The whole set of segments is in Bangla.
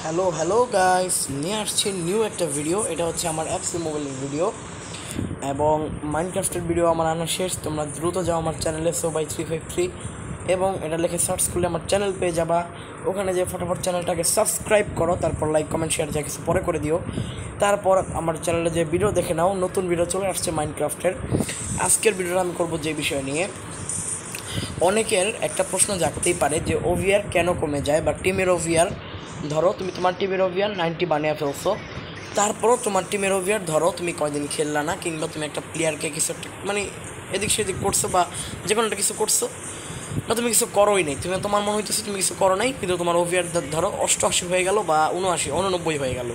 হ্যালো হ্যালো গাইস, নিয়ে আসছি নিউ একটা ভিডিও। এটা হচ্ছে আমার অ্যাপসি মোবাইলের ভিডিও এবং মাইনক্রাফটের ভিডিও আমার আনা শেষ। তোমরা দ্রুত যাও আমার চ্যানেলে SoBy353 এবং এটা লিখে সার্চ করলে আমার চ্যানেল পেয়ে যাবা। ওখানে যে ফটাফট চ্যানেলটাকে সাবস্ক্রাইব করো, তারপর লাইক কমেন্ট শেয়ার যা কিছু পরে করে দিও। তারপর আমার চ্যানেলে যে ভিডিও দেখে নাও, নতুন ভিডিও চলে আসছে মাইনক্রাফটের। আজকের ভিডিওটা আমি করবো যে বিষয় নিয়ে, অনেকের একটা প্রশ্ন জাগতেই পারে যে ওভিআর কেন কমে যায়, বা টিমের ওভিআর ধরো তুমি তোমার টিমের ওভিআর 90 বানিয়ে ফেলছো, তারপরও তোমার টিমের ওভিআর ধরো তুমি কয়দিন খেললা না, কিংবা তুমি একটা প্লেয়ারকে কিছু একটা মানে এদিক সেদিক করছো বা যে কোনো একটা কিছু করছো, বা তুমি কিছু করোই নেই, তুমি তোমার মনে হইতেছে তুমি কিছু করো নাই, কিন্তু তোমার ওভিআর ধরো 88 হয়ে গেল বা 89 হয়ে গেল।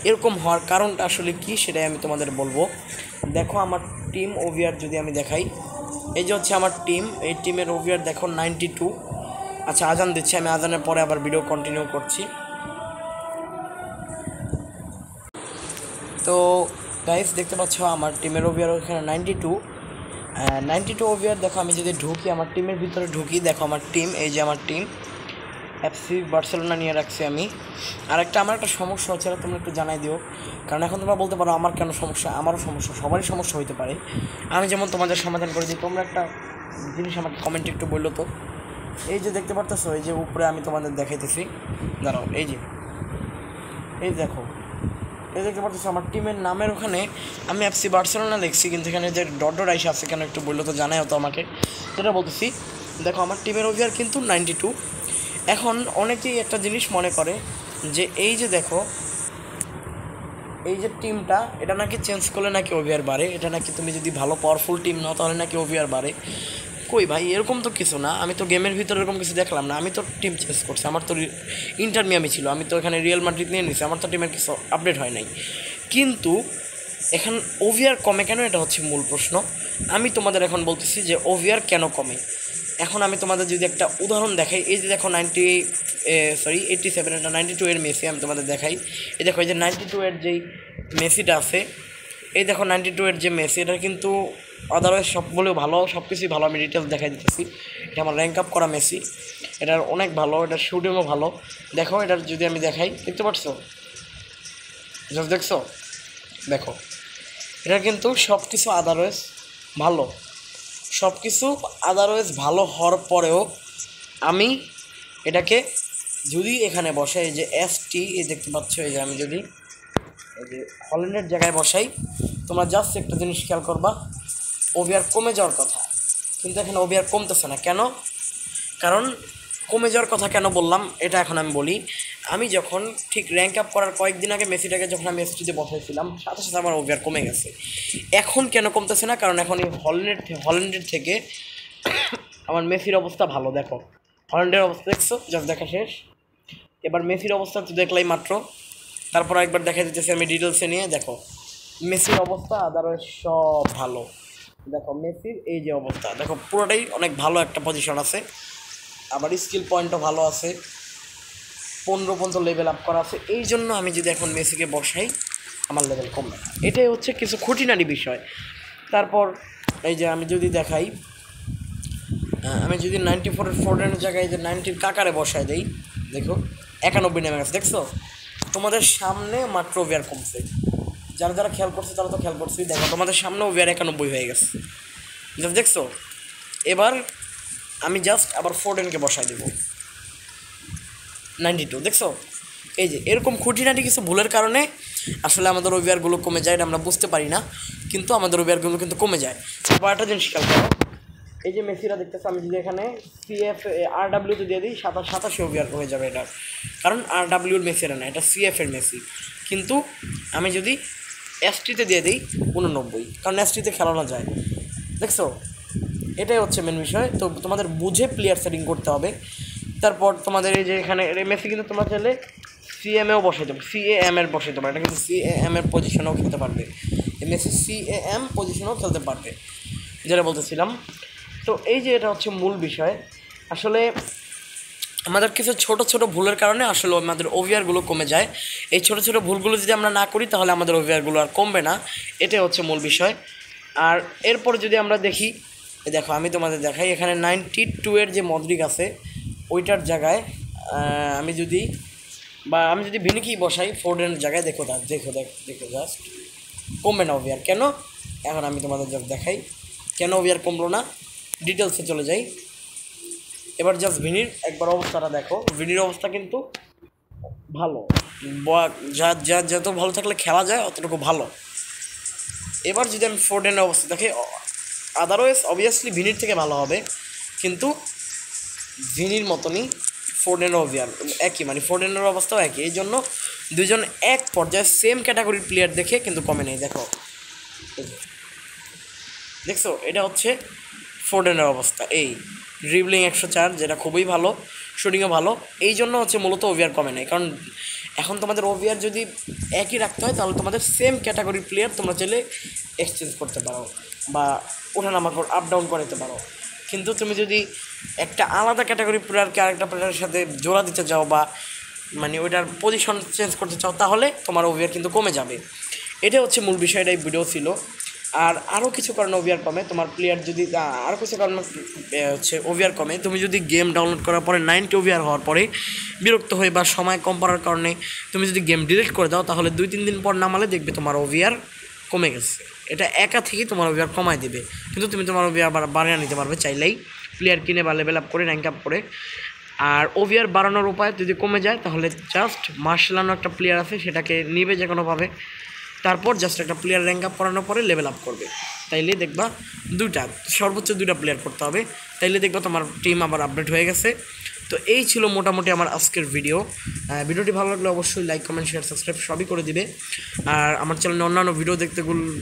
এরকম হওয়ার কারণটা আসলে কি সেটাই আমি তোমাদের বলবো। দেখো আমার টিম ওভিআর যদি আমি দেখাই, এই যে হচ্ছে আমার টিম, এই টিমের ওভিআর দেখো 92। আচ্ছা, আজান দিচ্ছি, আমি আজানের পরে আবার ভিডিও কন্টিনিউ করছি। তো গাইস দেখতে পাচ্ছ আমার টিমের ওভিআর ওখানে 92 ওভিআর। দেখো আমি যদি ঢুকি, আমার টিমের ভিতরে ঢুকি, দেখো আমার টিম, এই যে আমার টিম এফসি বার্সেলোনা নিয়ে রাখছি আমি। আর আমার একটা সমস্যা হচ্ছে, তোমরা একটু জানাই দিও, কারণ এখন তোমরা বলতে পারো আমার কেন সমস্যা, আমারও সমস্যা, সবারই সমস্যা হতে পারে। আমি যেমন তোমাদের সমাধান করে দিই, তোমরা একটা জিনিস আমাকে কমেন্টে একটু বললো তো। এই যে দেখতে পারতেছো, এই যে উপরে আমি তোমাদের দেখাইতেছি, দাঁড়াও, এই দেখো, এই দেখতে পারতেছো আমার টিমের নামের ওখানে আমি এফসি বার্সেলোনা লিখছি, কিন্তু এখানে যে ডট ডট আইসা আছে কেন একটু বললো তো, জানাই হতো আমাকে। যেটা বলতেছি, দেখো আমার টিমের ওভিআর কিন্তু 92। এখন অনেকেই একটা জিনিস মনে করে যে এই যে দেখো, এই যে টিমটা, এটা নাকি চেঞ্জ করলে নাকি ওভিআর বাড়ে, এটা নাকি তুমি যদি ভালো পাওয়ারফুল টিম নাও তাহলে নাকি ওভিআর বাড়ে। কই ভাই, এরকম তো কিছু না, আমি তো গেমের ভিতরে এরকম কিছু দেখলাম না। আমি তো টিম চেঞ্জ করছি, আমার তো ইন্টার মিয়ামি ছিল, আমি তো এখানে রিয়াল মাদ্রিদ নিয়ে নিছি, আমার তো টিমের কিছু আপডেট হয় নাই। কিন্তু এখন ওভিআর কমে কেন, এটা হচ্ছে মূল প্রশ্ন। আমি তোমাদের এখন বলতেছি যে ওভিআর কেন কমে। এখন আমি তোমাদের যদি একটা উদাহরণ দেখাই, এই যে দেখো 87, এটা 92 এর মেসি আমি তোমাদের দেখাই। এই দেখো, এই যে 92 এর যেই মেসিটা আছে, এই দেখো 92 এর যে মেসি, এটা কিন্তু আদারওয়াইজ সব বলেও ভালো, সব কিছুই ভালো। আমি ডিটেলস দেখাই দিতেছি। এটা আমার র্যাঙ্ক আপ করা মেসি, এটার অনেক ভালো, এটার শুটিংও ভালো। দেখো এটার যদি আমি দেখাই, দেখতে পাচ্ছ, জাস্ট দেখছো, দেখো এটা কিন্তু সব কিছু আদারওয়াইজ ভালো, সব কিছু আদারওয়াইজ ভালো হওয়ার পরেও আমি এটাকে যদি এখানে বসাই, এই যে ST, এই দেখতে পাচ্ছ, এই যে আমি যদি এই যে হল্যান্ডের জায়গায় বসাই, তোমরা জাস্ট একটা জিনিস খেয়াল করবা, ওভিআর কমে যাওয়ার কথা, কিন্তু এখানে ওভিআর কমতেছে না। কেন? কারণ কমে যাওয়ার কথা কেন বললাম এটা এখন আমি বলি। আমি যখন ঠিক র্যাঙ্ক আপ করার কয়েকদিন আগে মেসিটাকে যখন আমি STতে বসাইছিলাম, সাথে সাথে আমার ওভিআর কমে গেছে। এখন কেন কমতেছে না? কারণ এখন এই হল্যান্ডের থেকে আমার মেসির অবস্থা ভালো। দেখো হল্যান্ডের অবস্থা দেখছো, জাস্ট দেখা শেষ। এবার মেসির অবস্থা তো দেখলাই মাত্র, তারপর একবার দেখা দিতেছে আমি ডিটেলসে নিয়ে। দেখো মেসির অবস্থা আদারওয়াইজ সব ভালো। দেখো মেসির এই যে অবস্থা, দেখো পুরোটাই অনেক ভালো একটা পজিশন আছে, আবার স্কিল পয়েন্টও ভালো আছে, 15 পর্যন্ত লেভেল আপ করা আছে। এই জন্য আমি যদি এখন মেসিকে বসাই, আমার লেভেল কমবে না। এটাই হচ্ছে কিছু খুঁটিনাটি বিষয়। তারপর এই যে আমি যদি দেখাই, আমি যদি 94-এর ফোর্ডেনের জায়গায় যে 90-র কাকারে বসায় দেই, দেখো 91 নেমে গেছে। দেখছো, তোমাদের সামনে মাত্র ওভিআর কমছে। যারা যারা খেয়াল করছে তারা তো খেয়াল করছেই। দেখো তোমাদের সামনে ওভিআর 91 হয়ে গেছে, জাস্ট দেখছো। এবার আমি জাস্ট আবার ফোর্ডেনকে বসায় দেবো 92, দেখছো। এই যে এরকম খুঁটিনাটি কিছু ভুলের কারণে আসলে আমাদের ওভিআরগুলো কমে যায়, এটা আমরা বুঝতে পারি না, কিন্তু আমাদের ওভিআরগুলো কিন্তু কমে যায়। তারপর একটা জিনিস খেয়াল করো, এই যে মেসিরা দেখতেছো, আমি যদি এখানে RWতে দিয়ে দিই, 87 ওভিআর হয়ে যাবে এটা, কারণ RWর মেসিরা না, এটা CF-এর মেসি। কিন্তু আমি যদি STতে দিয়ে দিই 89, কারণ STতে খেলানো যায়। দেখছো, এটাই হচ্ছে মেন বিষয়। তো তোমাদের বুঝে প্লেয়ার সেটিং করতে হবে। তারপর তোমাদের এই যে এখানে মেসি কিন্তু তোমরা চাইলে CM-এও বসাইতে পারবে, CAM-এর বসাইতে পারবে, এটা কিন্তু CAM-এর পজিশনেও খেলতে পারবে, মেসি CAM পজিশনেও খেলতে পারবে, যেটা বলতেছিলাম। তো এই যে এটা হচ্ছে মূল বিষয়। আসলে আমাদের কিছু ছোট ছোট ভুলের কারণে আসলে আমাদের ওভিআরগুলো কমে যায়। এই ছোট ছোট ভুলগুলো যদি আমরা না করি তাহলে আমাদের ওভিআরগুলো আর কমবে না, এটাই হচ্ছে মূল বিষয়। আর এরপর যদি আমরা দেখি, দেখো আমি তোমাদের দেখাই, এখানে 92-এর যে মদ্রিক আছে ওইটার জায়গায় আমি যদি বা আমি যদি ভিনিকেই বসাই ফোর্ডেনের জায়গায়, দেখো জাস্ট কমবে না ওভিআর। কেন? এখন আমি তোমাদের জাস্ট দেখাই কেন ওভিআর কমলো না। ডিটেলসে চলে যাই। এবার জাস্ট ভিনির একবার অবস্থাটা দেখো। ভিনির অবস্থা কিন্তু ভালো, যত ভালো থাকলে খেলা যায় অতটুকু ভালো। এবার যদি আমি ফোর্ডেনের অবস্থা দেখি, আদারওয়াইজ অবভিয়াসলি ভিনির থেকে ভালো হবে, কিন্তু ভিনির মতনই ফোর্ডেনের ওভিআর একই, মানে ফোর্ডেনের অবস্থাও একই। এই জন্য দুজন এক পর্যায়ে সেম ক্যাটাগরির প্লেয়ার দেখে কিন্তু কমে নেই। দেখছো, এটা হচ্ছে ফোর্ডেনের অবস্থা। এই ড্রিবলিং 104, যেটা খুবই ভালো, শুটিংও ভালো, এই জন্য হচ্ছে মূলত ওভিআর কমে নেই। কারণ এখন তোমাদের ওভিআর যদি একই রাখতে হয় তাহলে তোমাদের সেম ক্যাটাগরির প্লেয়ার তোমরা চাইলে এক্সচেঞ্জ করতে পারো বা ওঠানামা আপ ডাউন করে নিতে পারো। কিন্তু তুমি যদি একটা আলাদা ক্যাটাগরি প্লেয়ারকে আরেকটা প্লেয়ারের সাথে জোড়া দিতে চাও বা মানে ওইটার পজিশন চেঞ্জ করতে চাও, তাহলে তোমার ওভিআর কিন্তু কমে যাবে। এটা হচ্ছে মূল বিষয়, এটাই ভিডিও ছিল। আর আরও কিছু কারণে ওভিআর কমে, তোমার প্লেয়ার যদি আরও কিছু কারণে হচ্ছে ওভিআর কমে। তুমি যদি গেম ডাউনলোড করার পরে 90 ওভিআর হওয়ার পরে বিরক্ত হয়ে বা সময় কম পড়ার কারণে তুমি যদি গেম ডিলিট করে দাও, তাহলে 2-3 দিন পর নামালে দেখবে তোমার ওভিআর কমে গেছে। এটা একা থেকেই তোমার ওভিআর কমায় দিবে, কিন্তু তুমি তোমার ওভিআর বাড়িয়ে নিতে পারবে চাইলেই, প্লেয়ার কিনে বা লেভেল আপ করে, র্যাঙ্ক আপ করে। আর ওভিআর বাড়ানোর উপায় যদি কমে যায় তাহলে জাস্ট মার্শালানো একটা প্লেয়ার আছে, সেটাকে নিবে যে কোনোভাবে, তারপর জাস্ট একটা প্লেয়ার র্যাঙ্ক আপ করানোর পরে লেভেল আপ করবে। তাইলে দেখবা সর্বোচ্চ দুইটা প্লেয়ার করতে হবে, তাইলে দেখবা তোমার টিম আবার আপডেট হয়ে গেছে। তো এই ছিল মোটামুটি আমার আজকের ভিডিওটি ভালো লাগলে অবশ্যই লাইক, কমেন্ট, শেয়ার, সাবস্ক্রাইব সবই করে দিবে। আর আমার চ্যানেলে অন্যান্য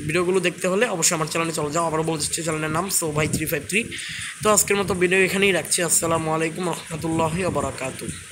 ভিডিওগুলো দেখতে হলে অবশ্যই আমার চ্যানেলে চলে যাও। আবারও বলছি চ্যানেলের নাম সোভাই353। তো আজকের মতো ভিডিও এখানেই রাখছি। আসসালামু আলাইকুম রহমতুল্লাহি ওয়া বারাকাতুহু।